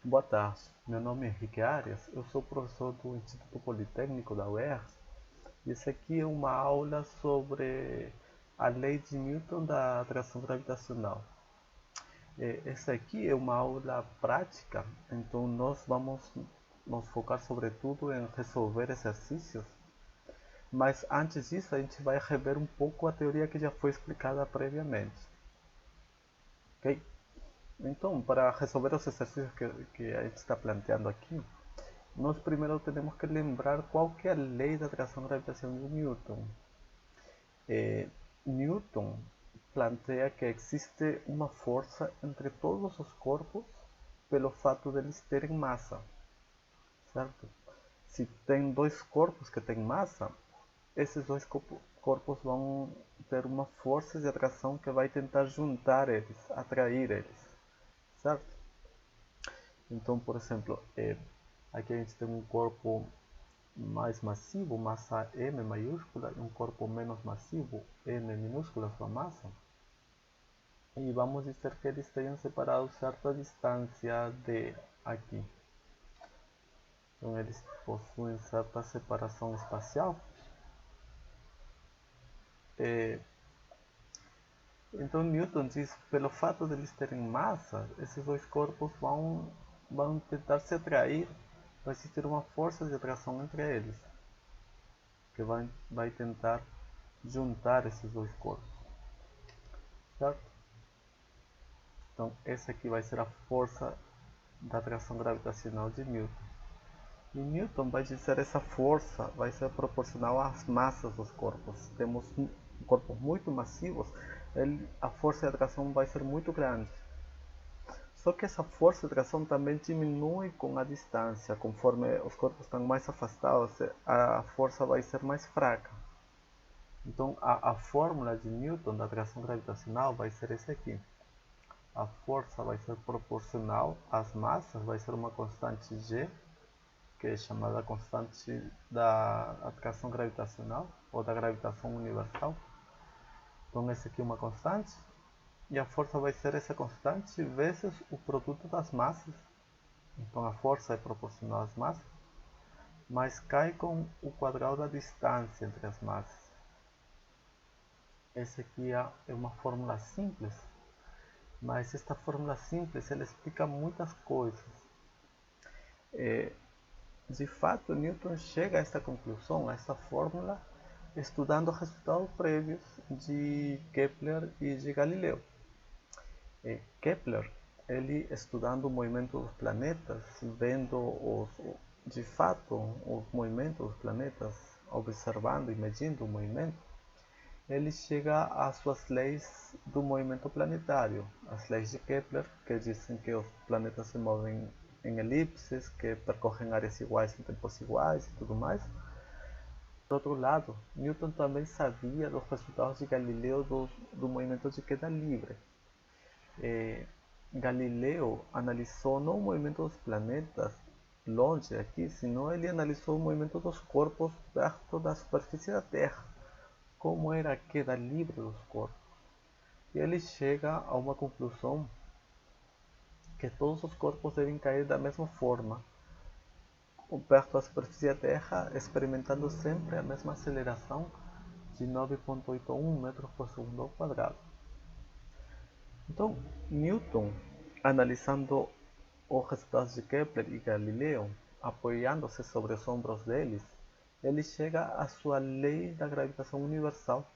Boa tarde, meu nome é Henrique Arias, eu sou professor do Instituto Politécnico da UERJ e essa aqui é uma aula sobre a lei de Newton da atração gravitacional. Essa aqui é uma aula prática, então nós vamos nos focar sobretudo em resolver exercícios, mas antes disso a gente vai rever um pouco a teoria que já foi explicada previamente. Ok? Então, para resolver os exercícios que a gente está planteando aqui, nós primeiro temos que lembrar qual que é a lei da atração gravitacional de Newton. Newton plantea que existe uma força entre todos os corpos pelo fato de eles terem massa, certo? Se tem dois corpos que têm massa, esses dois corpos vão ter uma força de atração que vai tentar juntar eles, atrair eles, certo? Então, por exemplo, aqui a gente tem um corpo mais massivo, massa M maiúscula, e um corpo menos massivo, M minúscula, sua massa. E vamos dizer que eles tenham separado certa distância de aqui. Então eles possuem certa separação espacial. Então Newton diz que pelo fato de eles terem massa, esses dois corpos vão tentar se atrair, vai existir uma força de atração entre eles, que vai tentar juntar esses dois corpos, certo? Então essa aqui vai ser a força da atração gravitacional de Newton. E Newton vai dizer que essa força vai ser proporcional às massas dos corpos. Se temos corpos muito massivos, a força de atração vai ser muito grande. Só que essa força de atração também diminui com a distância. Conforme os corpos estão mais afastados, a força vai ser mais fraca. Então a fórmula de Newton da atração gravitacional vai ser esse aqui. A força vai ser proporcional às massas, vai ser uma constante G, que é chamada constante da atração gravitacional ou da gravitação universal. Então essa aqui é uma constante e a força vai ser essa constante vezes o produto das massas. Então a força é proporcional às massas, mas cai com o quadrado da distância entre as massas. Essa aqui é uma fórmula simples, mas esta fórmula simples ela explica muitas coisas. De fato, Newton chega a esta conclusão, a esta fórmula, estudando resultados prévios de Kepler e de Galileu. Kepler, ele estudando o movimento dos planetas, vendo de fato os movimentos dos planetas, observando e medindo o movimento, ele chega às suas leis do movimento planetário, as leis de Kepler, que dizem que os planetas se movem em elipses, que percorrem áreas iguais em tempos iguais e tudo mais. Por outro lado, Newton também sabia dos resultados de Galileu do movimento de queda livre. Galileu analisou não o movimento dos planetas longe aqui, senão ele analisou o movimento dos corpos perto da superfície da Terra, como era a queda livre dos corpos. E ele chega a uma conclusão que todos os corpos devem cair da mesma forma, perto da superfície da Terra, experimentando sempre a mesma aceleração de 9,81 metros por segundo ao quadrado. Então, Newton, analisando os resultados de Kepler e Galileu, apoiando-se sobre os ombros deles, ele chega à sua lei da gravitação universal.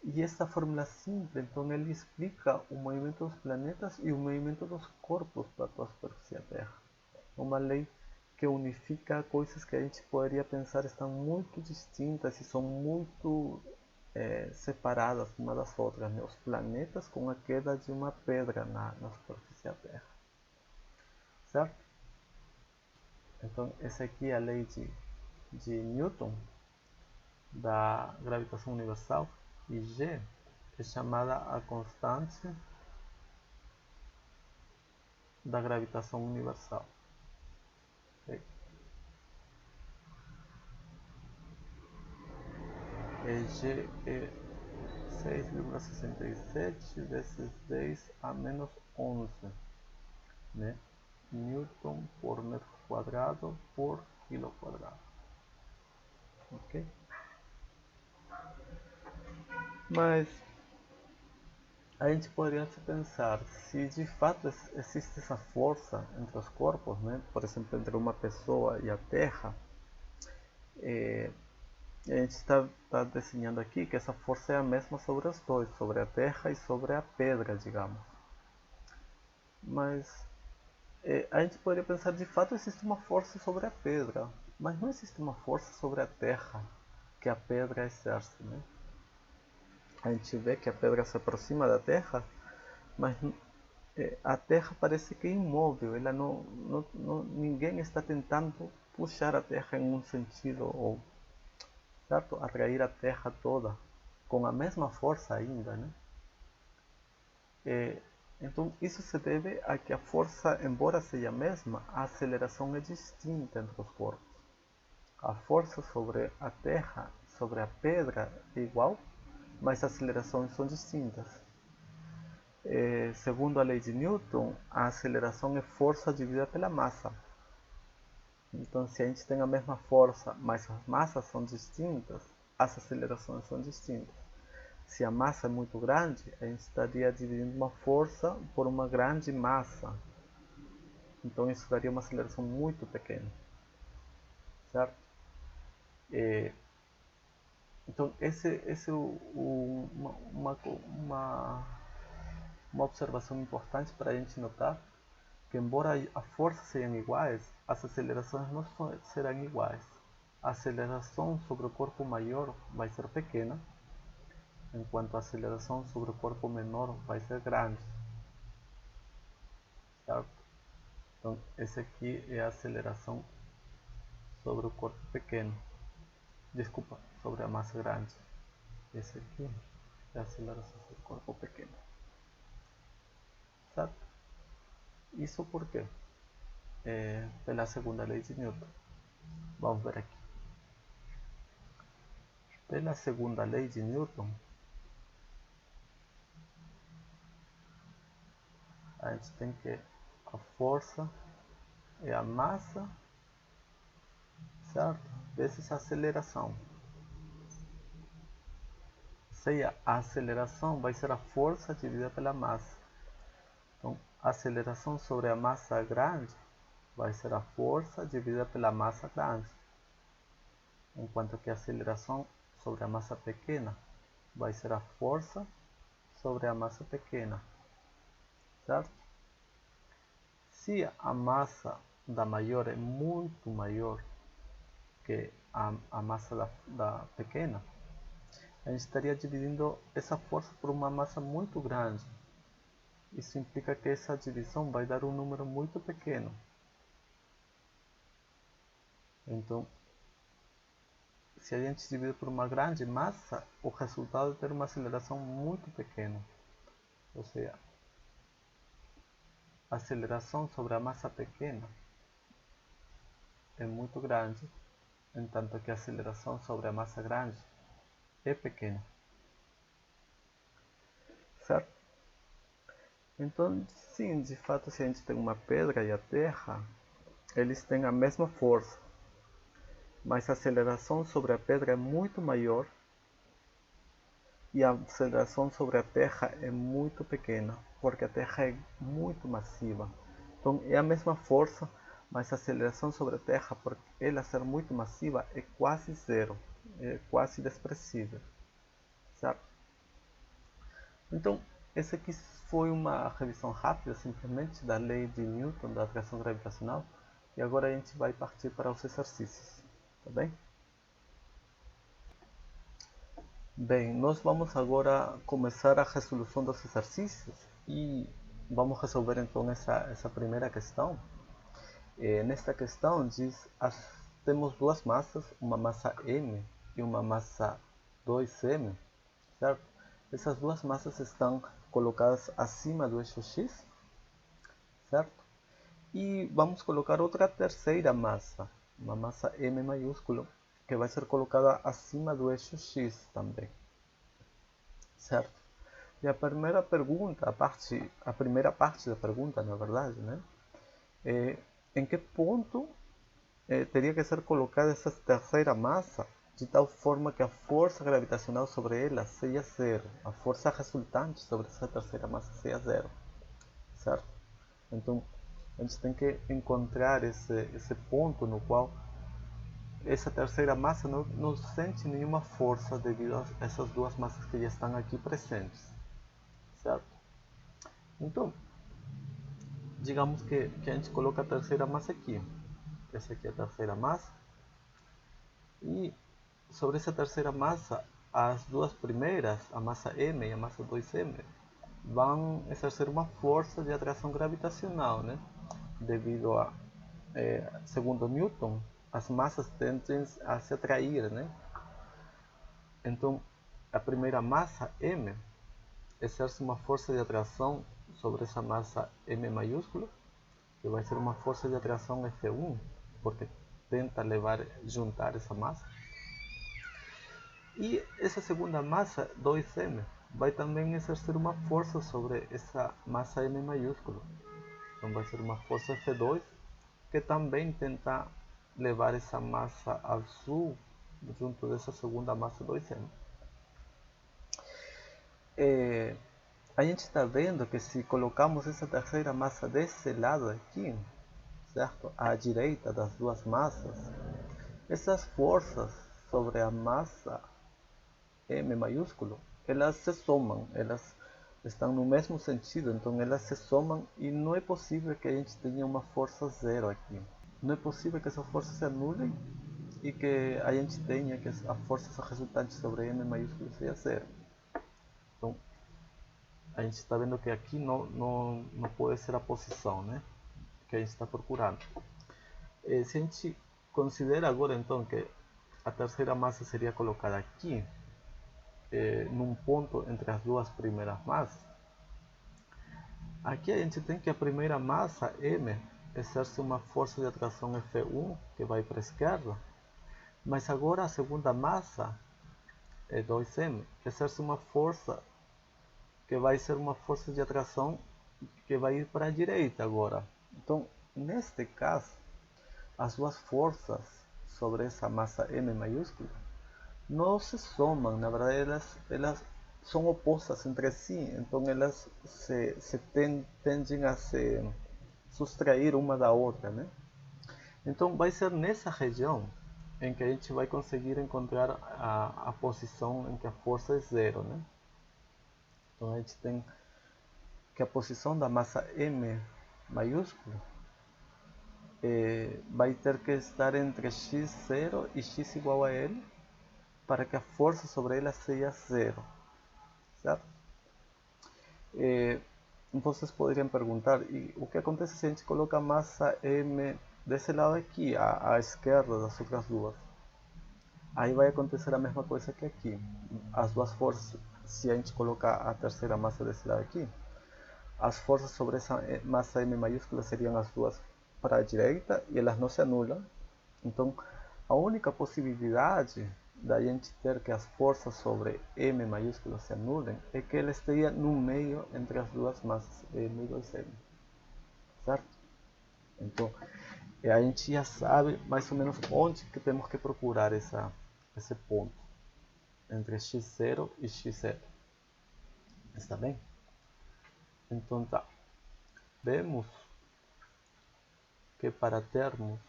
E esta fórmula simples, então ele explica o movimento dos planetas e o movimento dos corpos perto da superfície da Terra. Uma lei que unifica coisas que a gente poderia pensar estão muito distintas e são muito separadas umas das outras, né? Os planetas com a queda de uma pedra na superfície da Terra, certo? Então essa aqui é a lei de Newton da gravitação universal e G é chamada a constante da gravitação universal. Okay? G é 6,67 vezes 10 a menos 11, né? Newton por metro quadrado por quilo quadrado. Ok? Mas a gente poderia se pensar se de fato existe essa força entre os corpos, né? Por exemplo, entre uma pessoa e a Terra. A gente está desenhando aqui que essa força é a mesma sobre os dois, sobre a Terra e sobre a pedra, digamos. Mas a gente poderia pensar de fato existe uma força sobre a pedra, mas não existe uma força sobre a Terra que a pedra exerce, né? A gente vê que a pedra se aproxima da Terra, mas a Terra parece que é imóvel, ela ninguém está tentando puxar a Terra em um sentido ou certo? Atrair a Terra toda com a mesma força ainda, né? Então isso se deve a que a força, embora seja a mesma, a aceleração é distinta entre os corpos. A força sobre a Terra, sobre a pedra é igual, mas as acelerações são distintas. Segundo a lei de Newton, a aceleração é força dividida pela massa. Então, se a gente tem a mesma força, mas as massas são distintas, as acelerações são distintas. Se a massa é muito grande, a gente estaria dividindo uma força por uma grande massa. Então, isso daria uma aceleração muito pequena. Certo? Então, esse é uma observação importante para a gente notar que, embora as forças sejam iguais, as acelerações não serão iguais. A aceleração sobre o corpo maior vai ser pequena, enquanto a aceleração sobre o corpo menor vai ser grande. Certo? Então, esse aqui é a aceleração sobre o corpo pequeno. Desculpa, sobre a massa grande. Esse aqui é a aceleração sobre o corpo pequeno. Certo? Isso por quê? Pela segunda lei de Newton. Vamos ver aqui. Pela segunda lei de Newton, a gente tem que a força é a massa, certo? Vezes a aceleração. Seja, a aceleração vai ser a força dividida pela massa. Então, a aceleração sobre a massa grande vai ser a força dividida pela massa grande. Enquanto que a aceleração sobre a massa pequena vai ser a força sobre a massa pequena. Certo? Se a massa da maior é muito maior que a massa da pequena, a gente estaria dividindo essa força por uma massa muito grande. Isso implica que essa divisão vai dar um número muito pequeno. Então, se a gente divide por uma grande massa, o resultado é ter uma aceleração muito pequena. Ou seja, a aceleração sobre a massa pequena é muito grande, enquanto que a aceleração sobre a massa grande é pequena. Certo? Então, sim, de fato, se a gente tem uma pedra e a Terra, eles têm a mesma força, mas a aceleração sobre a pedra é muito maior e a aceleração sobre a Terra é muito pequena, porque a Terra é muito massiva. Então, é a mesma força, mas a aceleração sobre a Terra, por ela ser muito massiva, é quase zero, é quase desprezível. Certo? Então, essa aqui foi uma revisão rápida, simplesmente, da lei de Newton, da atração gravitacional. E agora a gente vai partir para os exercícios. Tá bem? Bem, nós vamos agora começar a resolução dos exercícios. E vamos resolver então essa primeira questão. Nesta questão diz, temos duas massas, uma massa M e uma massa 2M, certo? Essas duas massas estão colocadas acima do eixo X, certo? E vamos colocar outra terceira massa, uma massa M maiúsculo, que vai ser colocada acima do eixo X também, certo? E a primeira pergunta, a primeira parte da pergunta, na verdade, né? em que ponto teria que ser colocada essa terceira massa de tal forma que a força gravitacional sobre ela seja zero, a força resultante sobre essa terceira massa seja zero, certo? Então a gente tem que encontrar esse ponto no qual essa terceira massa não sente nenhuma força devido a essas duas massas que já estão aqui presentes, certo? Então, digamos que a gente coloca a terceira massa aqui. Essa aqui é a terceira massa. E sobre essa terceira massa, as duas primeiras, a massa M e a massa 2M, vão exercer uma força de atração gravitacional, né? Devido a, segundo Newton, as massas tendem a se atrair, né? Então, a primeira massa, M, exerce uma força de atração sobre essa massa M maiúscula, que vai ser uma força de atração F1, porque tenta juntar essa massa. E essa segunda massa, 2M, vai também exercer uma força sobre essa massa M maiúscula. Então vai ser uma força F2, que também tenta levar essa massa azul junto dessa segunda massa 2M. A gente está vendo que se colocamos essa terceira massa desse lado aqui, certo? À direita das duas massas, essas forças sobre a massa M maiúsculo, elas se somam, elas estão no mesmo sentido, então elas se somam e não é possível que a gente tenha uma força zero aqui. Não é possível que essas forças se anulem e que a gente tenha que a força resultante sobre M maiúsculo seja zero. Então, a gente está vendo que aqui não pode ser a posição, né, que a gente está procurando. Se a gente considera agora então que a terceira massa seria colocada aqui, num ponto entre as duas primeiras massas, aqui a gente tem que a primeira massa, M, exerce uma força de atração F1 que vai para a esquerda, mas agora a segunda massa, 2M, exerce uma força que vai ser uma força de atração que vai ir para a direita agora. Então, neste caso, as duas forças sobre essa massa M maiúscula não se somam, na verdade elas são opostas entre si, então elas tendem a se subtrair uma da outra, né? Então vai ser nessa região em que a gente vai conseguir encontrar a posição em que a força é zero, né? Então a gente tem que a posição da massa M maiúscula vai ter que estar entre x0 e x igual a L para que a força sobre ela seja zero, certo? Vocês poderiam perguntar, e o que acontece se a gente coloca a massa M desse lado aqui, à esquerda das outras duas? Aí vai acontecer a mesma coisa que aqui. As duas forças, se a gente colocar a terceira massa desse lado aqui, as forças sobre essa massa M maiúscula seriam as duas para a direita e elas não se anulam. Então, a única possibilidade da gente ter que as forças sobre M maiúscula se anulem é que ela esteja no meio entre as duas massas M e 2M, certo? Então, a gente já sabe mais ou menos onde que temos que procurar esse ponto entre x0 e x0. Está bem? Então tá. Vemos que para termos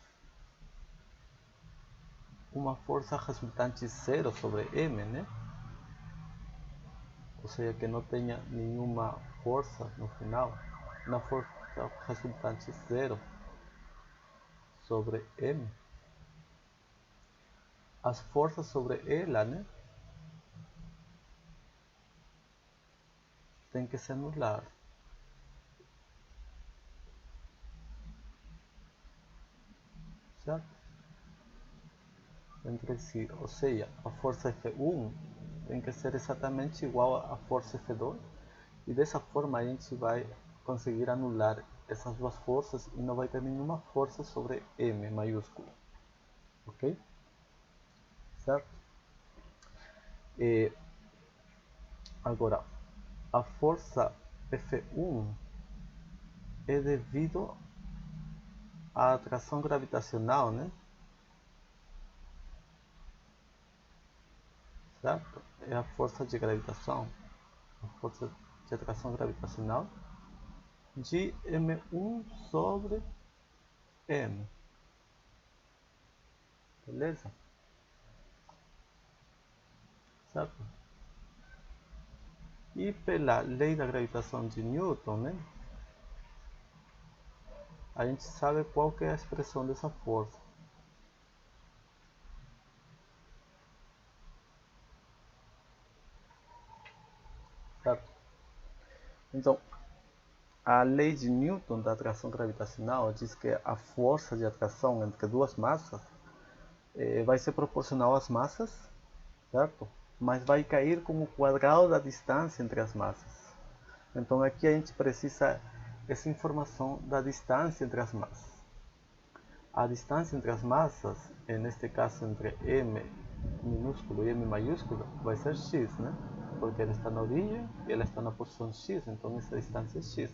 uma força resultante zero sobre M, né? Ou seja, que não tenha nenhuma força no final, uma força resultante zero sobre M, as forças sobre ela, né, tem que se anular. Certo? Entre si, ou seja, a força F1 tem que ser exatamente igual à força F2 e dessa forma a gente vai conseguir anular essas duas forças e não vai ter nenhuma força sobre M maiúsculo, ok? Certo? E agora, a força F1 é devido a atração gravitacional, né? Certo? É a força de gravitação, a força de atração gravitacional de M1 sobre M. Beleza? Certo? E pela lei da gravitação de Newton, né? A gente sabe qual que é a expressão dessa força. Certo? Então, a lei de Newton da atração gravitacional diz que a força de atração entre duas massas vai ser proporcional às massas, certo? Mas vai cair como o quadrado da distância entre as massas. Então aqui a gente precisa essa informação da distância entre as massas. A distância entre as massas, neste caso entre M minúsculo e M maiúsculo, vai ser x, né? Porque ela está na origem e ela está na posição x, então essa distância é x.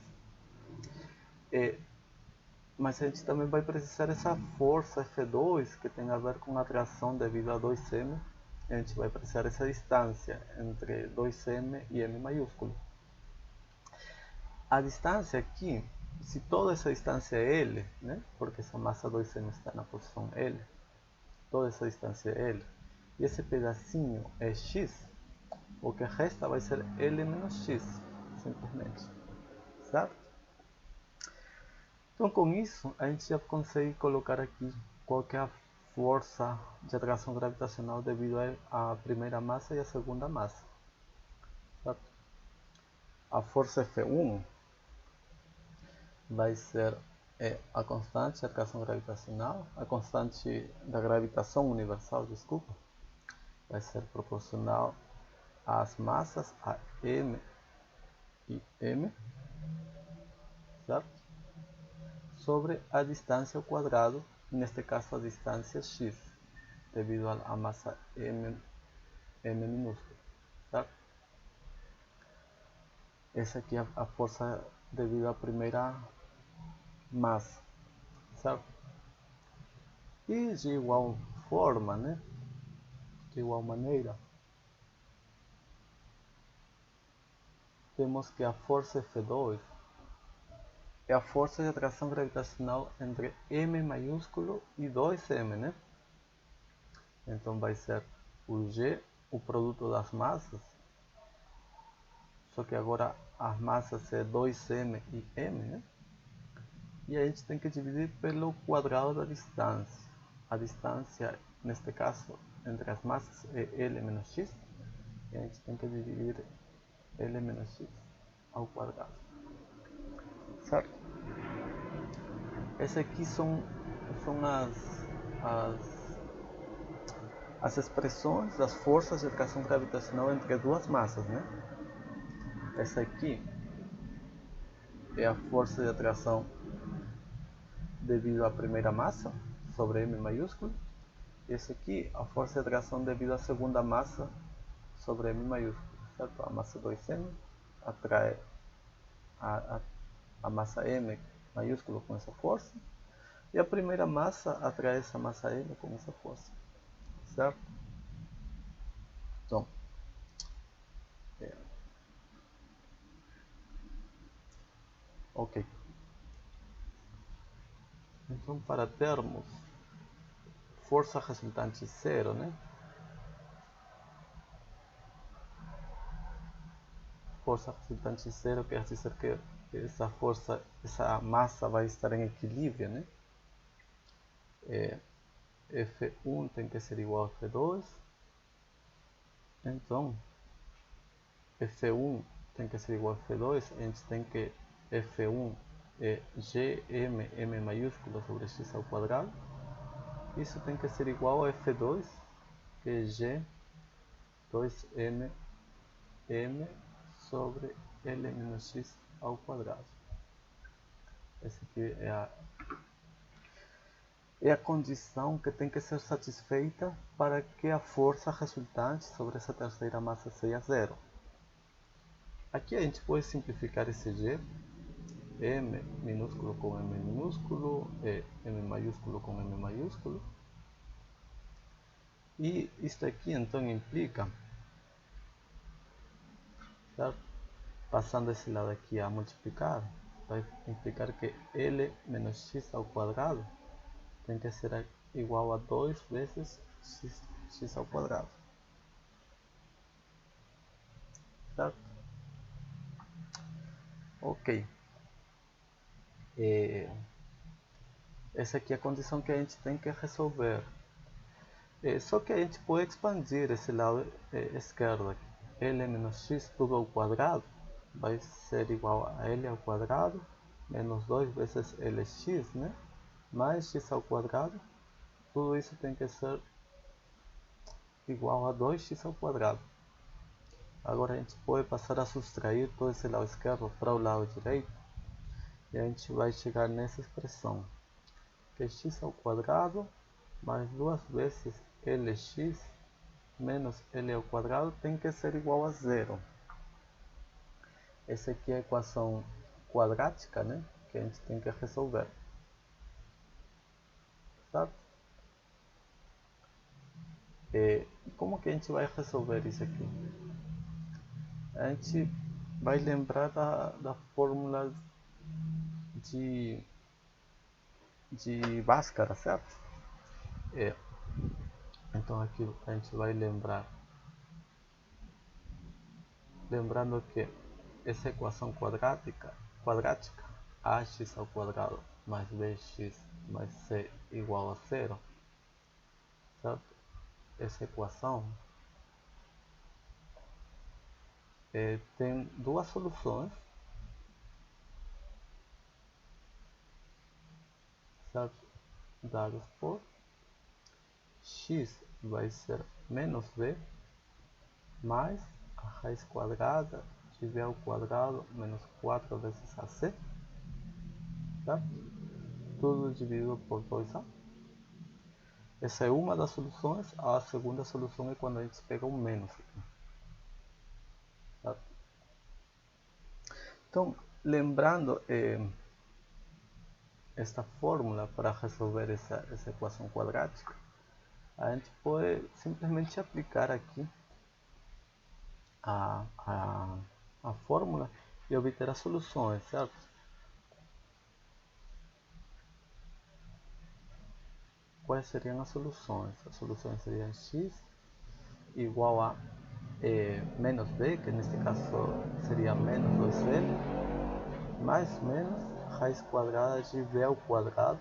Mas a gente também vai precisar dessa força F2 que tem a ver com a atração devido a 2m. A gente vai precisar dessa distância entre 2m e M maiúsculo. A distância aqui, se toda essa distância é L, né? Porque essa massa 2m está na posição L, toda essa distância é L, e esse pedacinho é x, o que resta vai ser L menos x, simplesmente, certo? Então com isso a gente já consegue colocar aqui qual que é a força de atração gravitacional devido à primeira massa e à segunda massa, certo? A força F1 vai ser a constante de atração gravitacional, a constante da gravitação universal, desculpa, vai ser proporcional às massas, a M e M, certo? Sobre a distância ao quadrado, neste caso a distância x, devido à massa M minúscula, certo? Essa aqui é a força devido à primeira massa, certo? E de igual forma, né? De igual maneira, temos que a força F2 é a força de atração gravitacional entre M maiúsculo e 2m, né? Então vai ser o G, o produto das massas, só que agora as massas é 2m e M, né? E a gente tem que dividir pelo quadrado da distância. A distância, neste caso, entre as massas é L menos x, e a gente tem que dividir L menos x ao quadrado, certo? Essas aqui são as expressões das forças de atração gravitacional entre duas massas, né? Essa aqui é a força de atração devido à primeira massa sobre M maiúsculo. E essa aqui a força de atração devido à segunda massa sobre M maiúsculo, certo? A massa 2M atrai a massa M maiúsculo com essa força, e a primeira massa atrai essa massa M com essa força, certo? Então, ok. Então, para termos força resultante zero, né? Força resultante zero quer dizer que essa força, essa massa vai estar em equilíbrio, né? F1 tem que ser igual a F2, então F1 tem que ser igual a F2, a gente tem que F1 é Gm, M maiúsculo sobre x ao quadrado, isso tem que ser igual a F2, que é G 2m M sobre L menos x ao quadrado. Essa aqui é a condição que tem que ser satisfeita para que a força resultante sobre essa terceira massa seja zero. Aqui a gente pode simplificar esse G M minúsculo com M minúsculo, M maiúsculo com M maiúsculo. E isto aqui então implica, certo? Passando esse lado aqui a multiplicar, vai implicar que L menos x ao quadrado tem que ser igual a 2 vezes x ao quadrado, certo? Ok. Essa aqui é a condição que a gente tem que resolver. Só que a gente pode expandir esse lado esquerdo aqui. L menos x tudo ao quadrado vai ser igual a L ao quadrado menos 2 vezes Lx, né? Mais x ao quadrado. Tudo isso tem que ser igual a 2x ao quadrado. Agora a gente pode passar a subtrair todo esse lado esquerdo para o lado direito. E a gente vai chegar nessa expressão, que é x ao quadrado mais 2 vezes Lx menos L ao quadrado tem que ser igual a zero. Essa aqui é a equação quadrática, né, que a gente tem que resolver. Certo? E como que a gente vai resolver isso aqui? A gente vai lembrar da fórmula de Bhaskara, certo? Então aqui a gente vai lembrando que essa equação quadrática, ax ao quadrado mais bx mais c igual a zero, certo? Essa equação tem duas soluções, certo? Dadas por x vai ser menos b mais a raiz quadrada de b ao quadrado menos 4 vezes ac, certo? Tudo dividido por 2a. Essa é uma das soluções. A segunda solução é quando a gente pega um menos aqui, certo? Então, lembrando esta fórmula para resolver essa equação quadrática, a gente pode simplesmente aplicar aqui a fórmula e obter as soluções, certo? Quais seriam as soluções? As soluções seriam x igual a menos b, que neste caso seria menos 2l, mais menos raiz quadrada de b ao quadrado,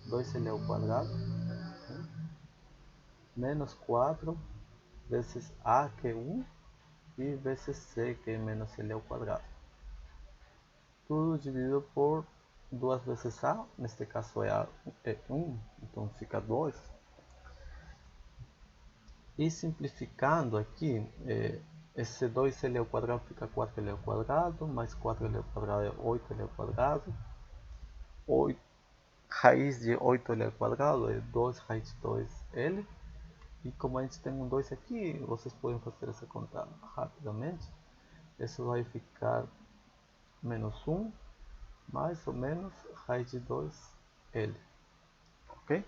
2l ao quadrado, menos 4 vezes a, que é 1, e vezes c, que é menos l ao quadrado. Tudo dividido por 2 vezes a, neste caso é 1, então fica 2. E simplificando aqui, esse 2l ao quadrado fica 4l ao quadrado, mais 4l ao quadrado é 8l ao quadrado. 8, raiz de 8l ao quadrado é 2 raiz de 2l. E como a gente tem um 2 aqui, vocês podem fazer essa conta rapidamente. Isso vai ficar menos 1, mais ou menos raiz de 2l. Ok?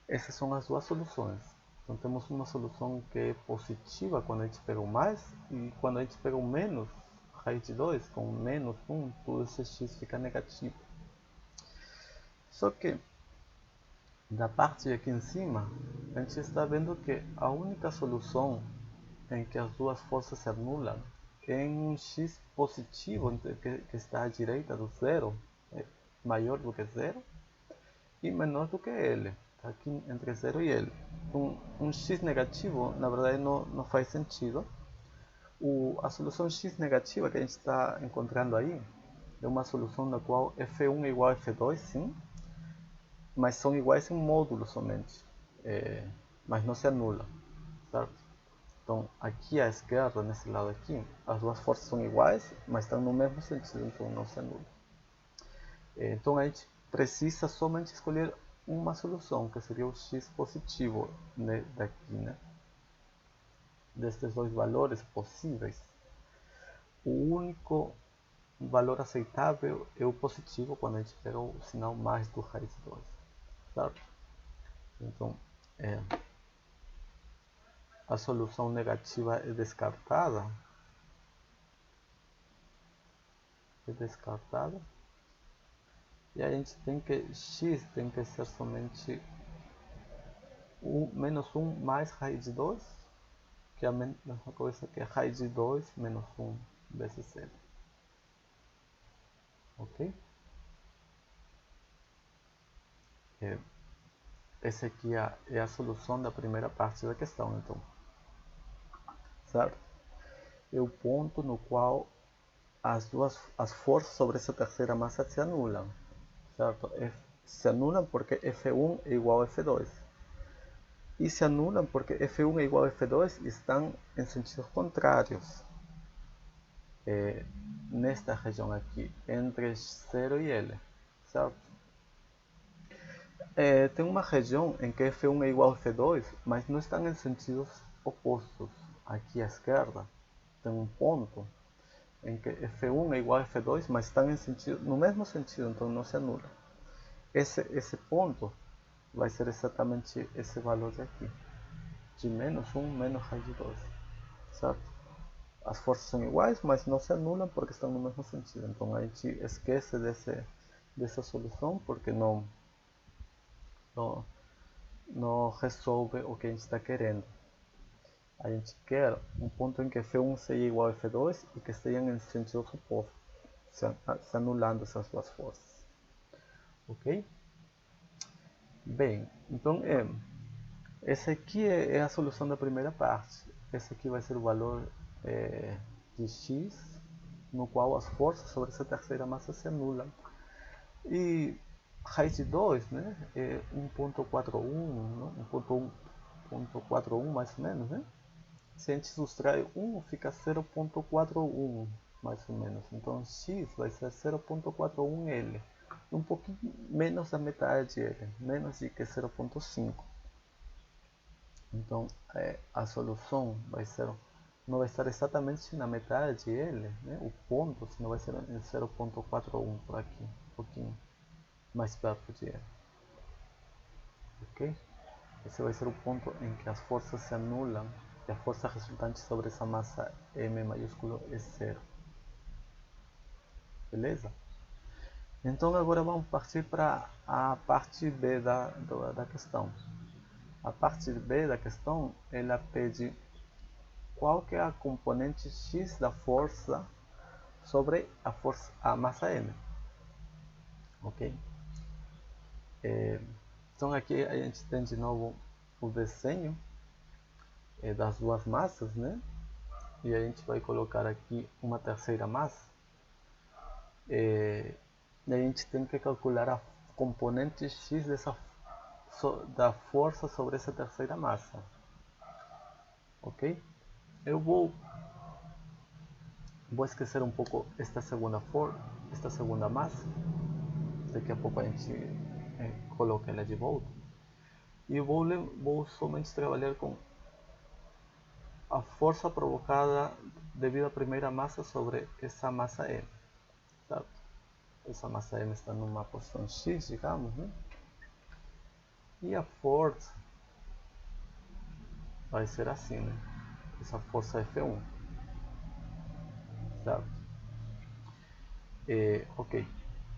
Essas são as duas soluções. Então temos uma solução que é positiva quando a gente pega o mais, e quando a gente pega o menos, raiz de 2, com menos 1, todo esse x fica negativo. Só que, da parte aqui em cima, a gente está vendo que a única solução em que as duas forças se anulam é em um x positivo, que está à direita do zero, maior do que zero, e menor do que L, aqui entre 0 e L. Um x negativo, na verdade, não faz sentido. A solução x negativa que a gente está encontrando aí é uma solução na qual f1 é igual a f2, sim, mas são iguais em módulo somente, mas não se anula, certo? Então, aqui à esquerda, nesse lado aqui, as duas forças são iguais, mas estão no mesmo sentido, então não se anula. Então a gente precisa somente escolher uma solução, que seria o x positivo, né, daqui, né? Destes dois valores possíveis. O único valor aceitável é o positivo quando a gente pega o sinal mais do raiz de 2, certo? Então, a solução negativa é descartada. E a gente tem que x tem que ser somente menos 1 mais raiz de 2, que é a mesma coisa que raiz de 2 menos 1 vezes 0. Ok? Essa aqui é a solução da primeira parte da questão, então. Certo? É o ponto no qual as forças sobre essa terceira massa se anulam. Certo? Se anulam porque F1 é igual a F2. E se anulam porque F1 é igual a F2 estão em sentidos contrários. Nesta região aqui, entre 0 e L. Certo? Tem uma região em que F1 é igual a F2, mas não estão em sentidos opostos. Aqui à esquerda tem um ponto em que F1 é igual a F2, mas estão no mesmo sentido, então não se anula. Esse ponto vai ser exatamente esse valor aqui, de menos 1 menos raiz de 2, certo? As forças são iguais, mas não se anulam porque estão no mesmo sentido. Então a gente esquece dessa solução porque não resolve o que a gente está querendo. A gente quer um ponto em que F1 seja igual a F2 e que estejam em sentidos opostos, se anulando essas duas forças. Ok? Bem, então essa aqui é a solução da primeira parte. Esse aqui vai ser o valor de x, no qual as forças sobre essa terceira massa se anulam. E raiz de 2, né, é 1.41, 1.41 mais ou menos, né? Se a gente subtrai 1, fica 0.41 mais ou menos. Então x vai ser 0.41L. Um pouquinho menos da metade L, menos de que 0.5. Então a solução não vai estar exatamente na metade L, né? O ponto, senão vai ser em 0.41 por aqui, um pouquinho mais perto de L. Ok? Esse vai ser o ponto em que as forças se anulam e a força resultante sobre essa massa M maiúsculo é 0. Beleza? Então agora vamos partir para a parte B da questão. A parte B da questão, ela pede qual que é a componente X da força sobre a massa M. Ok? Então aqui a gente tem de novo o desenho das duas massas, né? E a gente vai colocar aqui uma terceira massa. E a gente tem que calcular a componente X da força sobre essa terceira massa. Ok? Eu vou esquecer um pouco esta segunda massa. Daqui a pouco a gente coloca ela de volta. E eu vou somente trabalhar com a força provocada devido à primeira massa sobre essa massa M. Certo? Essa massa M está numa posição X, digamos, né? E a força vai ser assim, né? Essa força F1. Certo? Ok.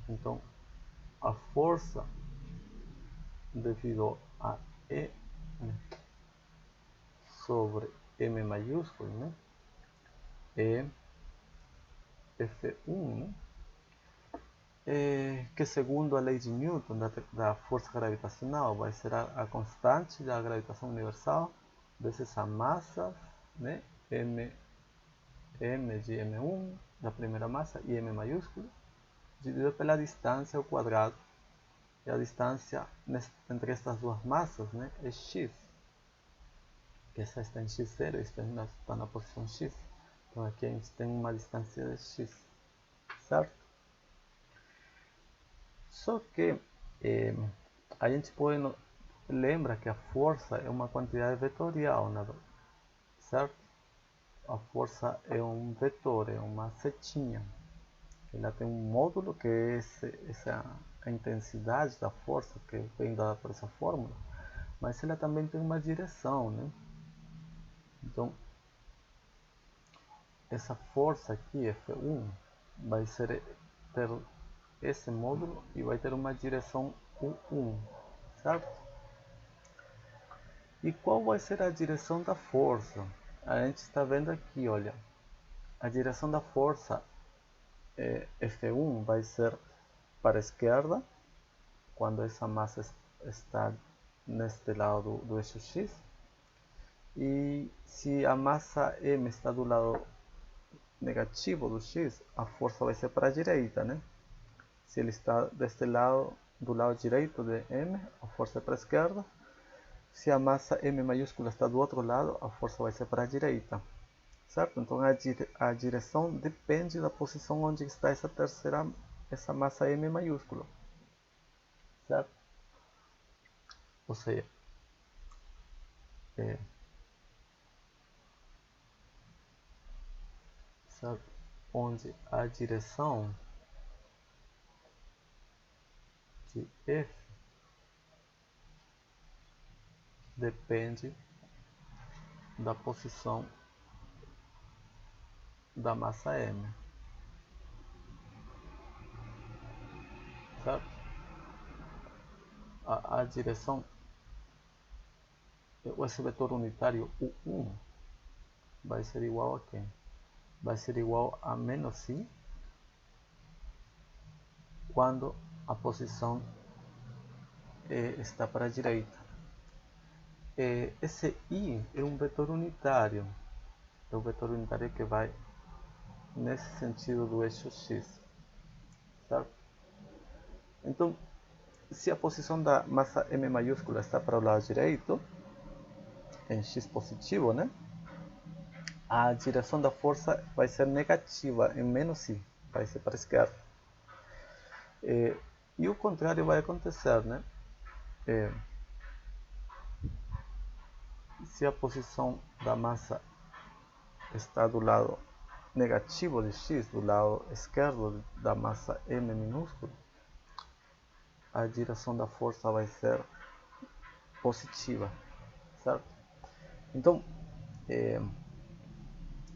Então, a força devido a E sobre M maiúsculo, né? É F1, né? Que segundo a lei de Newton da força gravitacional vai ser a constante da gravitação universal vezes a massa, né? M de M1 da primeira massa e M maiúsculo dividido pela distância ao quadrado, e a distância entre estas duas massas, né, é x, que essa está em x0 e esta está na posição x. Então aqui a gente tem uma distância de x, certo? Só que a gente lembra que a força é uma quantidade vetorial, né? Certo? A força é um vetor, é uma setinha. ela tem um módulo que é a intensidade da força que vem dada por essa fórmula, mas ela também tem uma direção, né? Então, essa força aqui, F1, vai ter esse módulo e vai ter uma direção U1, certo? E qual vai ser a direção da força? A gente está vendo aqui, olha, a direção da força F1 vai ser para a esquerda, quando essa massa está neste lado do eixo X. E se a massa M está do lado negativo do X, a força vai ser para a direita, né? Se ele está deste lado, do lado direito de M, a força é para a esquerda. Se a massa M maiúscula está do outro lado, a força vai ser para a direita, certo? Então a direção depende da posição onde está essa massa M maiúscula, certo? Ou seja, certo? Onde a direção de F depende da posição da massa M, certo? A direção, esse vetor unitário U1 vai ser igual a quem? Vai ser igual a menos I quando a posição está para a direita. Esse I é um vetor unitário, é o vetor unitário que vai nesse sentido do eixo X, certo? Então, se a posição da massa M maiúscula está para o lado direito, em X positivo, né? A direção da força vai ser negativa, em menos I, vai ser para a esquerda. E o contrário vai acontecer, né? Se a posição da massa está do lado negativo de X, do lado esquerdo da massa M minúscula, a direção da força vai ser positiva, certo? Então,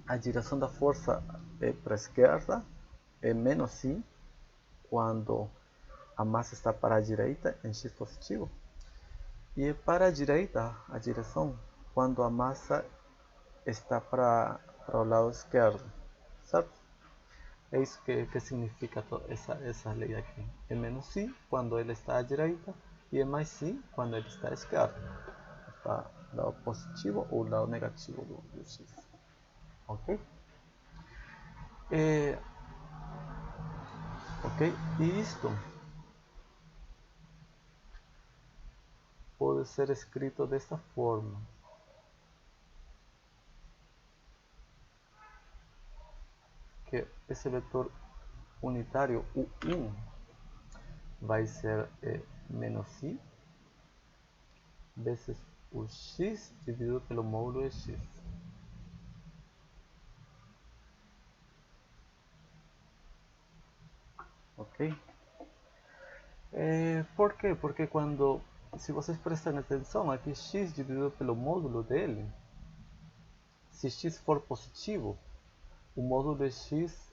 a direção da força é para a esquerda, é menos I, quando a massa está para a direita, em X positivo. E é para a direita a direção quando a massa está para o lado esquerdo, certo? É isso que significa essa lei aqui. É menos I quando ele está à direita e é mais I quando ele está à esquerda. Está lado positivo ou lado negativo do X. Ok? Ok? E isto pode ser escrito desta forma. Que esse vetor unitário U1 vai ser menos I vezes o X dividido pelo módulo de X. Ok? Por quê? Porque se vocês prestarem atenção, aqui x dividido pelo módulo dele, se x for positivo, o módulo de x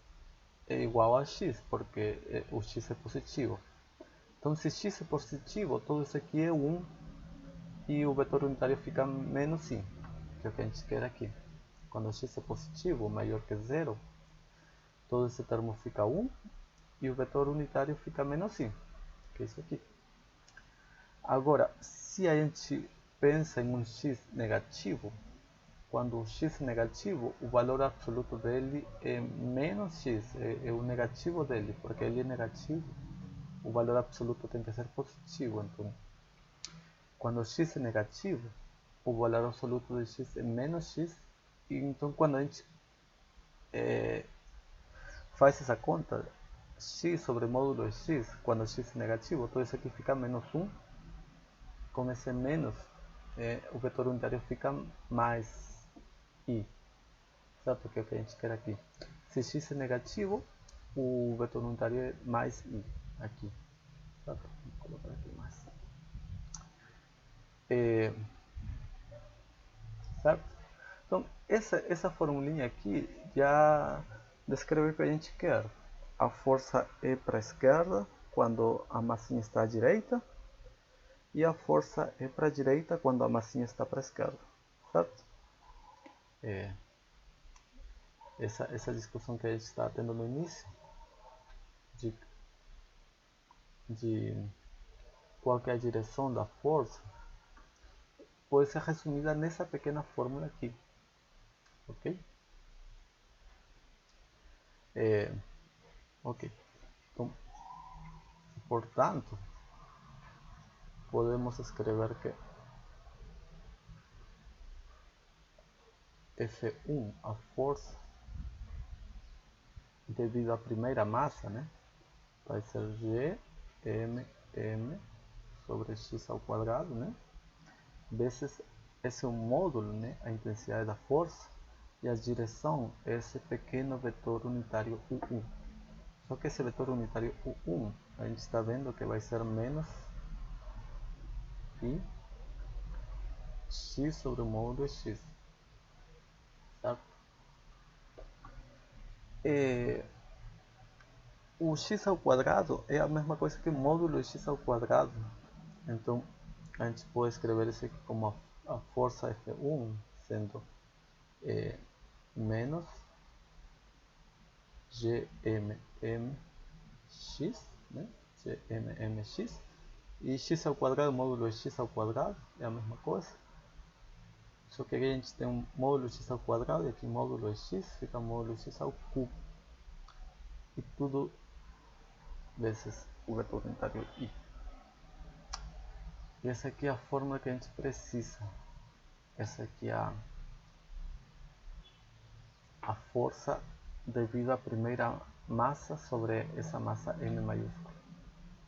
é igual a x, porque o x é positivo. Então, se x é positivo, todo isso aqui é 1 e o vetor unitário fica menos i, que é o que a gente quer aqui. Quando x é positivo, maior que 0, todo esse termo fica 1 e o vetor unitário fica menos i, que é isso aqui. Agora, se a gente pensa em um x negativo, quando o x é negativo, o valor absoluto dele é menos x, é o negativo dele, porque ele é negativo, o valor absoluto tem que ser positivo. Então, quando o x é negativo, o valor absoluto de x é menos x, e então quando a gente faz essa conta, x sobre módulo de x, quando x é negativo, todo isso aqui fica menos 1, com esse menos, o vetor unitário fica mais i, certo? Que é o que a gente quer aqui. Se x é negativo, o vetor unitário é mais I aqui. Certo? Vou colocar aqui mais. Certo? Então, essa formulinha aqui já descreve o que a gente quer. A força é para a esquerda quando a massinha está à direita e a força é para a direita quando a massinha está para a esquerda. Certo? Essa discussão que a gente está tendo no início de qual é a direção da força pode ser resumida nessa pequena fórmula aqui. Ok? Ok. Então, portanto, podemos escrever que F1, a força devido à primeira massa, né, vai ser G, M sobre x ao quadrado, né, vezes esse é um módulo, né, a intensidade da força, e a direção é esse pequeno vetor unitário U1. Só que esse vetor unitário U1, a gente está vendo que vai ser menos I x sobre o módulo x. Certo? O x ao quadrado é a mesma coisa que o módulo de x ao quadrado. Então, a gente pode escrever isso aqui como a força F1 sendo menos GMMX, né? GMMX, e x ao quadrado, módulo de x ao quadrado, é a mesma coisa. Só que aqui a gente tem um módulo de x ao quadrado e aqui módulo de x, fica módulo de x ao cubo. E tudo vezes o vetor unitário I. E essa aqui é a fórmula que a gente precisa. Essa aqui é a força devido à primeira massa sobre essa massa M maiúscula.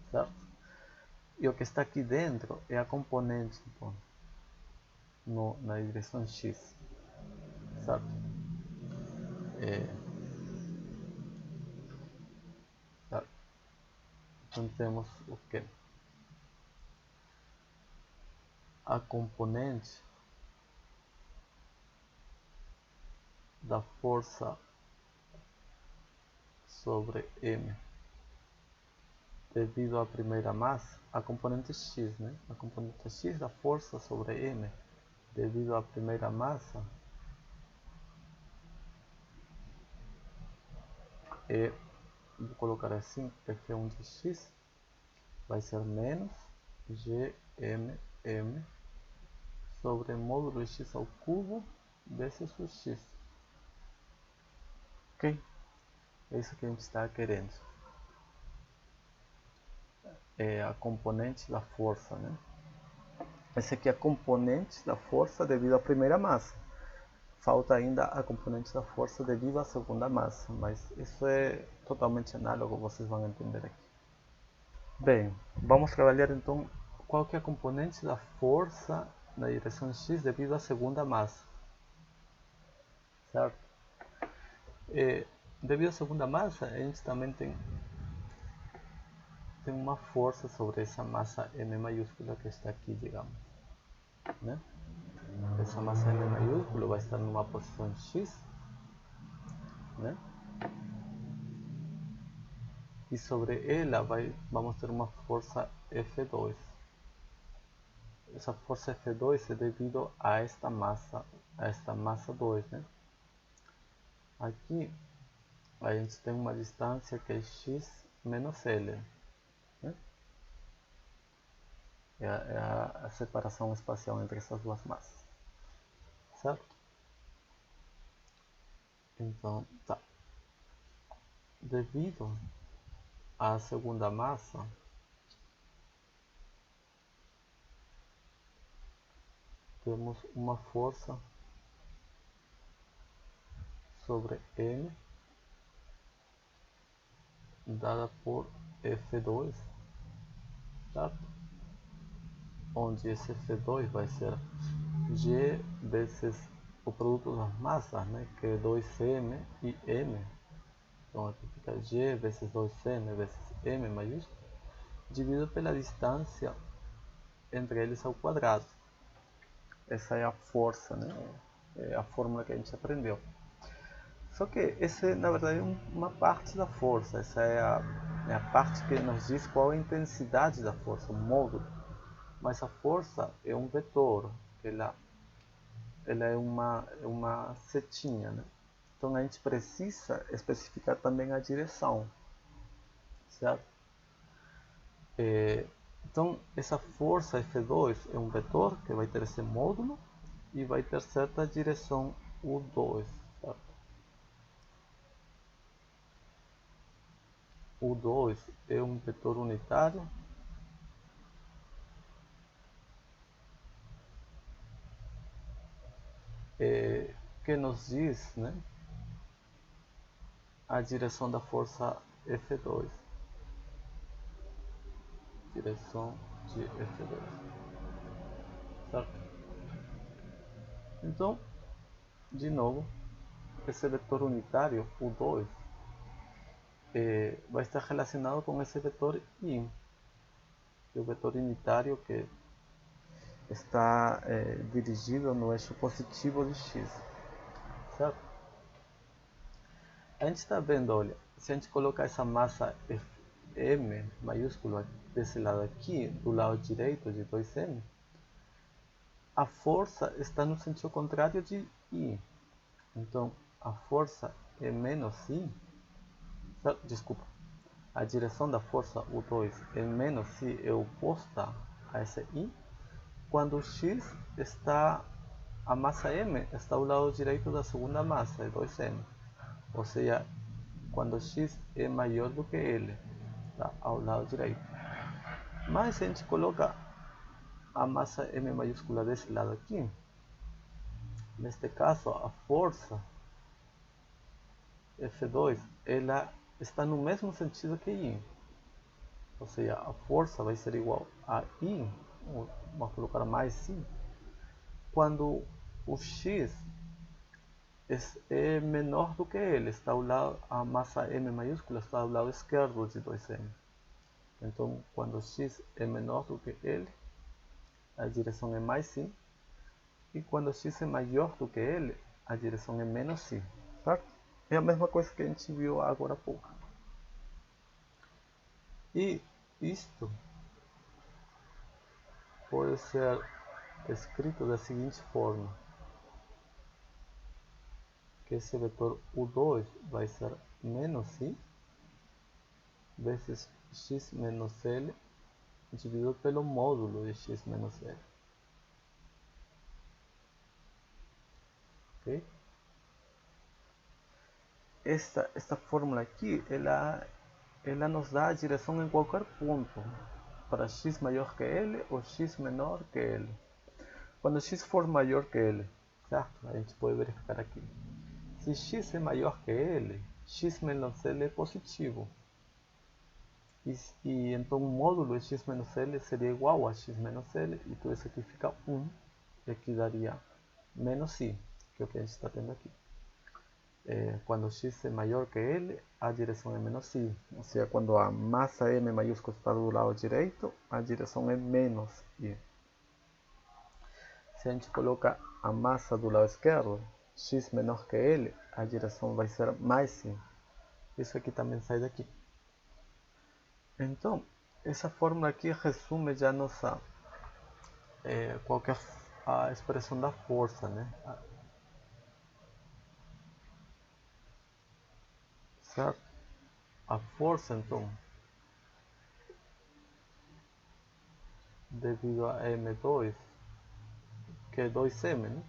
Certo? E o que está aqui dentro é a componente, então, na direção X. Certo? Certo? Então temos o que? A componente da força sobre M devido à primeira massa, a componente x, né? A componente x da força sobre M devido à primeira massa é, vou colocar assim, F1 de x vai ser menos GMM sobre módulo de x ao cubo vezes o x. Ok? É isso que a gente está querendo. É a componente da força, né? Essa aqui é a componente da força devido à primeira massa. Falta ainda a componente da força devido à segunda massa, mas isso é totalmente análogo, vocês vão entender aqui. Bem, vamos trabalhar então qual que é a componente da força na direção x devido à segunda massa. Certo? Devido à segunda massa, a gente também tem uma força sobre essa massa M maiúscula que está aqui, digamos. Né? Essa massa M maiúscula vai estar numa posição x, né? E sobre ela vamos ter uma força F2. Essa força F2 é devido a esta massa 2, né? Aqui a gente tem uma distância que é x menos L, né? É a separação espacial entre essas duas massas, certo? Então, tá. Devido à segunda massa, temos uma força sobre M dada por F2, certo? Onde esse F2 vai ser G vezes o produto das massas, né? Que é 2M e M, Então aqui fica G vezes 2M vezes M maiúsculo, dividido pela distância entre eles ao quadrado. Essa é a força, né? É a fórmula que a gente aprendeu. Só que essa na verdade é uma parte da força. Essa é a parte que nos diz qual é a intensidade da força, o módulo. Mas a força é um vetor, ela é uma setinha, né? Então a gente precisa especificar também a direção, certo? Então essa força F2 é um vetor que vai ter esse módulo e vai ter certa direção U2, certo? U2 é um vetor unitário que nos diz, né, a direção da força F2. Direção de F2. Certo? Então, de novo, esse vetor unitário, U2, vai estar relacionado com esse vetor I, que é o vetor unitário que está dirigido no eixo positivo de x. Certo? A gente está vendo, olha, se a gente colocar essa massa M maiúsculo desse lado aqui, do lado direito de 2M, a força está no sentido contrário de I. Então, a força é menos I. Desculpa. A direção da força U2 é menos I, é oposta a esse I. Quando X está, a massa M está ao lado direito da segunda massa, é 2M. Ou seja, quando X é maior do que L, está ao lado direito. Mas se a gente coloca a massa M maiúscula desse lado aqui, neste caso a força F2 ela está no mesmo sentido que I, ou seja, a força vai ser igual a I, vamos colocar mais I, quando o X é menor do que L, está ao lado, a massa M maiúscula está ao lado esquerdo de 2M. Então, quando X é menor do que L, a direção é mais I, e quando X é maior do que L, a direção é menos I, certo? É a mesma coisa que a gente viu agora há pouco. E isto pode ser escrito da seguinte forma, que esse vetor U2 vai ser menos I vezes x menos L dividido pelo módulo de x menos L. Okay? Esta fórmula aqui, ela nos dá a direção em qualquer ponto, para x maior que L ou x menor que L. Quando x for maior que L, certo? A gente pode verificar aqui. Se x é maior que L, x menos L é positivo. E então o módulo de x menos L seria igual a x menos L, e tudo isso aqui fica 1, e aqui daria menos I, que é o que a gente está tendo aqui. Quando x é maior que L, a direção é menos I. Ou seja, quando a massa M maiúscula está do lado direito, a direção é menos I. Se a gente coloca a massa do lado esquerdo, x menor que L, a direção vai ser mais I. Isso aqui também sai daqui. Então, essa fórmula aqui resume já nossa qualquer a expressão da força, né? Certo? A força, então, devido a M2, que é 2M, né?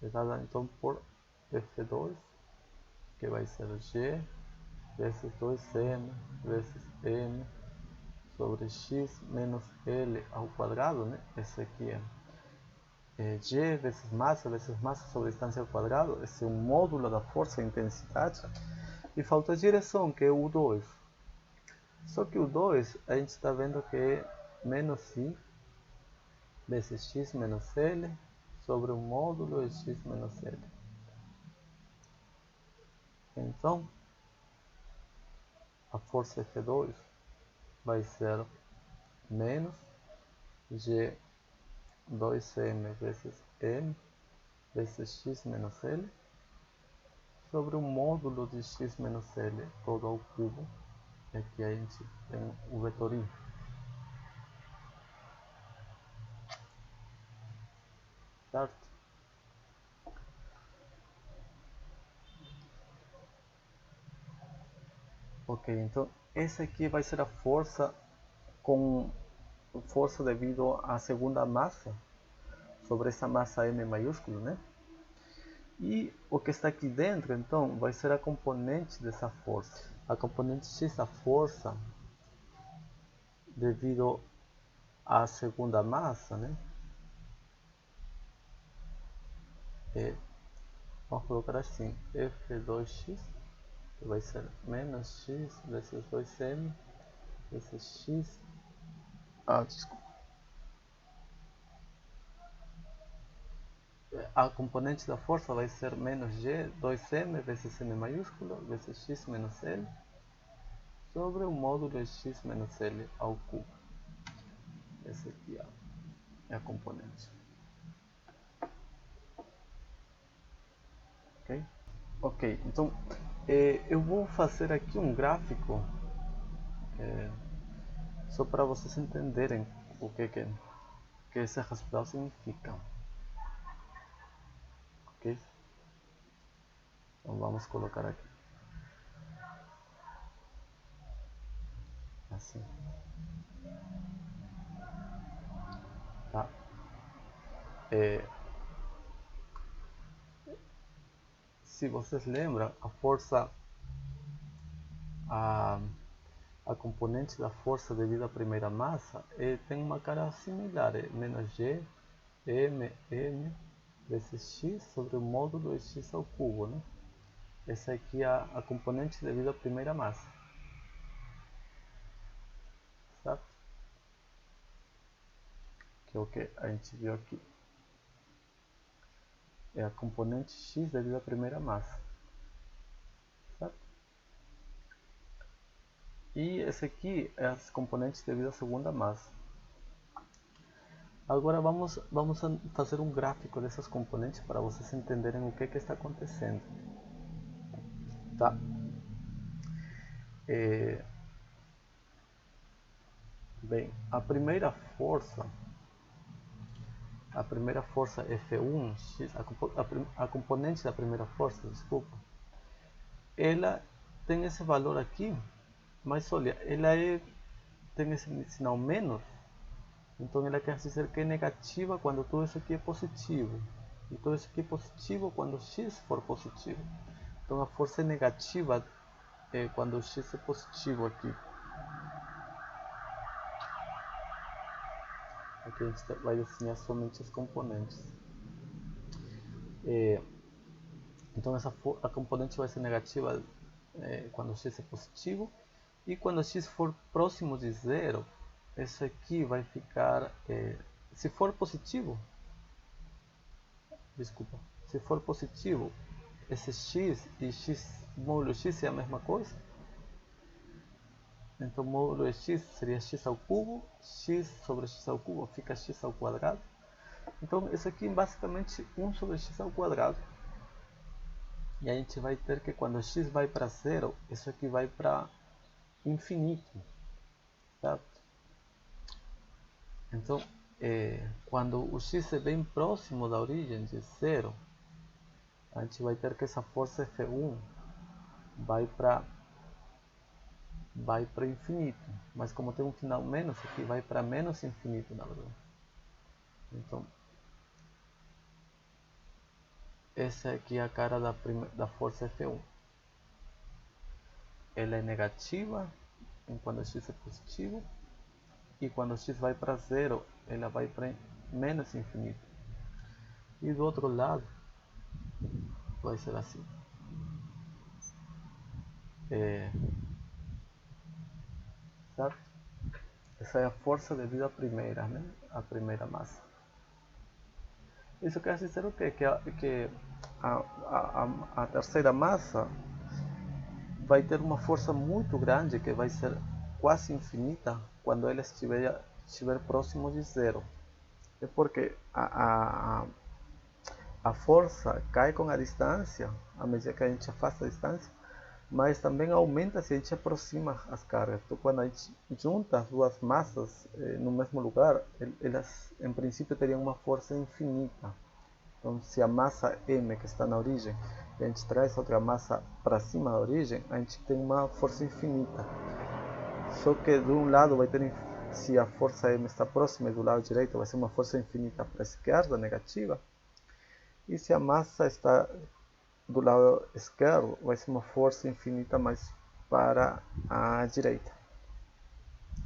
É dada então por F2, que vai ser G vezes 2M vezes M sobre x menos L ao quadrado, né? Esse aqui é G vezes massa sobre distância ao quadrado. Esse é o módulo da força e intensidade. E falta a direção, que é o U2. Só que o 2 a gente está vendo que é menos I vezes x menos L sobre o módulo de x menos L. Então, a força F2 vai ser menos G2m vezes m vezes x menos L sobre o módulo de x menos L todo ao cubo. Aqui a gente tem o vetor i. Certo? Ok, então essa aqui vai ser a força com força devido à segunda massa sobre essa massa m maiúsculo, né? E o que está aqui dentro, então, vai ser a componente dessa força. A componente x da força devido à segunda massa, né? Vamos colocar assim, F2x vai ser menos x vezes 2m vezes x. Desculpa. A componente da força vai ser menos g 2m vezes m maiúsculo vezes x menos l sobre o módulo de x menos l ao cubo. Essa aqui é a componente. Ok? Ok, então eu vou fazer aqui um gráfico só para vocês entenderem o que esse resultado significa. Ok? Então vamos colocar aqui. Assim. Tá? Se vocês lembram, a força, a componente da força devido à primeira massa tem uma cara similar, menos g m vezes x sobre o módulo de x ao cubo, né? Essa aqui é a componente devido à primeira massa, certo? Que é o que a gente viu aqui. É a componente x devido à primeira massa, certo? E esse aqui é as componentes devido à segunda massa. Agora vamos fazer um gráfico dessas componentes para vocês entenderem o que está acontecendo. Tá? Bem, a primeira força F1, X, a componente da primeira força, desculpa, ela tem esse valor aqui, mas olha, ela tem esse sinal menos, então ela quer dizer que é negativa quando tudo isso aqui é positivo, e tudo isso aqui é positivo quando x for positivo. Então a força é negativa quando o x é positivo aqui. Aqui a gente vai desenhar somente as componentes. Então a componente vai ser negativa quando x é positivo, e quando x for próximo de zero, isso aqui vai ficar, se for positivo, esse x e x módulo x é a mesma coisa, então módulo de x seria x ao cubo, x sobre x ao cubo fica x ao quadrado, então isso aqui é basicamente 1 sobre x ao quadrado. E a gente vai ter que quando x vai para zero, isso aqui vai para infinito, certo? Então, quando o x é bem próximo da origem de zero, a gente vai ter que essa força F1 vai para infinito, mas como tem um final menos aqui, vai para menos infinito, na verdade. Então, essa aqui é a cara da força F1. Ela é negativa quando x é positivo, e quando x vai para zero, ela vai para menos infinito. E do outro lado, vai ser assim. Certo? Essa é a força devido à primeira, né? A primeira massa. Isso quer dizer o quê? Que a terceira massa vai ter uma força muito grande que vai ser quase infinita quando ele estiver próximo de zero. É porque a força cai com a distância, à medida que a gente afasta a distância, mas também aumenta se a gente aproxima as cargas. Então, quando a gente junta as duas massas no mesmo lugar, elas em princípio teriam uma força infinita. Então, se a massa M que está na origem, e a gente traz outra massa para cima da origem, a gente tem uma força infinita. Só que de um lado vai ter, se a força M está próxima e do lado direito vai ser uma força infinita para a esquerda, negativa. E se a massa está do lado esquerdo, vai ser uma força infinita mais para a direita.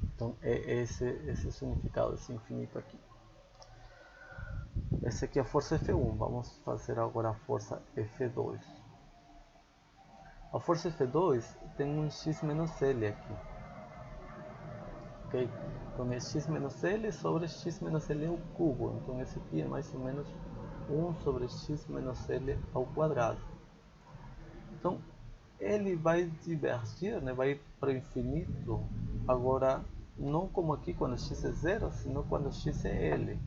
Então é esse o significado desse infinito aqui. Essa aqui é a força F1. Vamos fazer agora a força F2. A força F2 tem um x menos L aqui. Ok? Então é x menos L sobre x menos L ao cubo. Então esse aqui é mais ou menos 1 sobre x menos L ao quadrado. Então ele vai divergir, né? Vai para o infinito. Agora, não como aqui quando x é zero, senão quando x é L.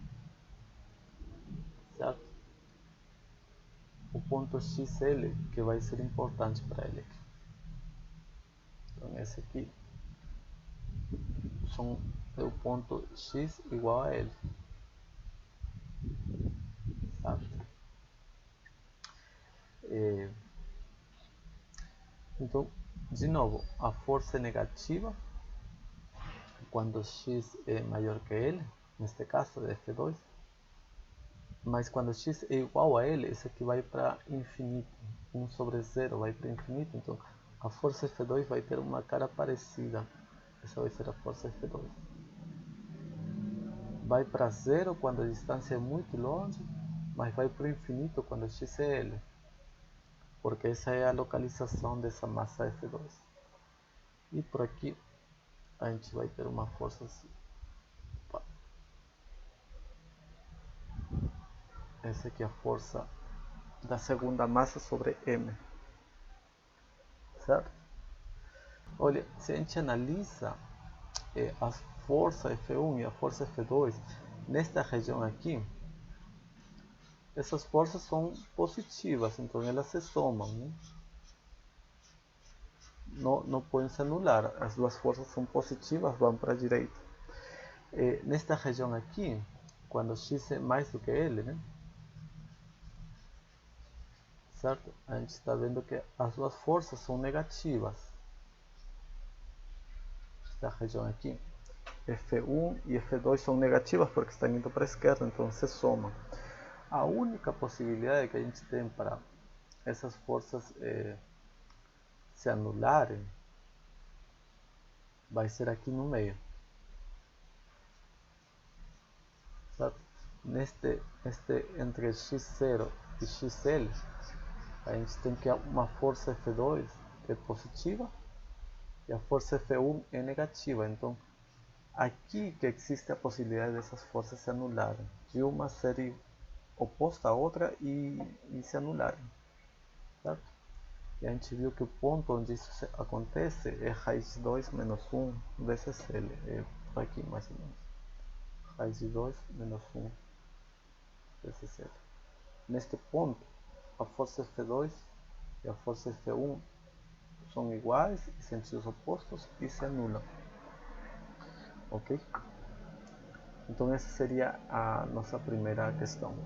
Certo? O ponto XL que vai ser importante para ele aqui. Então esse aqui é o ponto X igual a L. Certo? Então, de novo, a força é negativa quando x é maior que L, neste caso é F2, mas quando x é igual a L, esse aqui vai para infinito, 1 sobre 0 vai para infinito, então a força F2 vai ter uma cara parecida, essa vai ser a força F2. Vai para 0 quando a distância é muito longe, mas vai para o infinito quando x é L, porque essa é a localização dessa massa F2. E por aqui a gente vai ter uma força assim. Essa aqui é a força da segunda massa sobre M. Certo? Olha, se a gente analisa a força F1 e a força F2 nesta região aqui, essas forças são positivas, então elas se somam, né? Não podem se anular, as duas forças são positivas, vão para a direita. Nesta região aqui, quando x é mais do que L, né? Certo? A gente está vendo que as duas forças são negativas. Esta região aqui, F1 e F2 são negativas porque estão indo para a esquerda, então se somam. A única possibilidade que a gente tem para essas forças se anularem vai ser aqui no meio. Certo? Entre x0 e xl, a gente tem que uma força F2 é positiva e a força F1 é negativa. Então, aqui que existe a possibilidade dessas forças se anularem, de uma ser oposta à outra e se anularem. Certo? E a gente viu que o ponto onde isso acontece é raiz de 2 menos 1 vezes L. É por aqui mais ou menos. Raiz de 2 menos 1 vezes L. Neste ponto, a força F2 e a força F1 são iguais, em sentidos opostos e se anulam. Ok? Então essa seria a nossa primeira questão.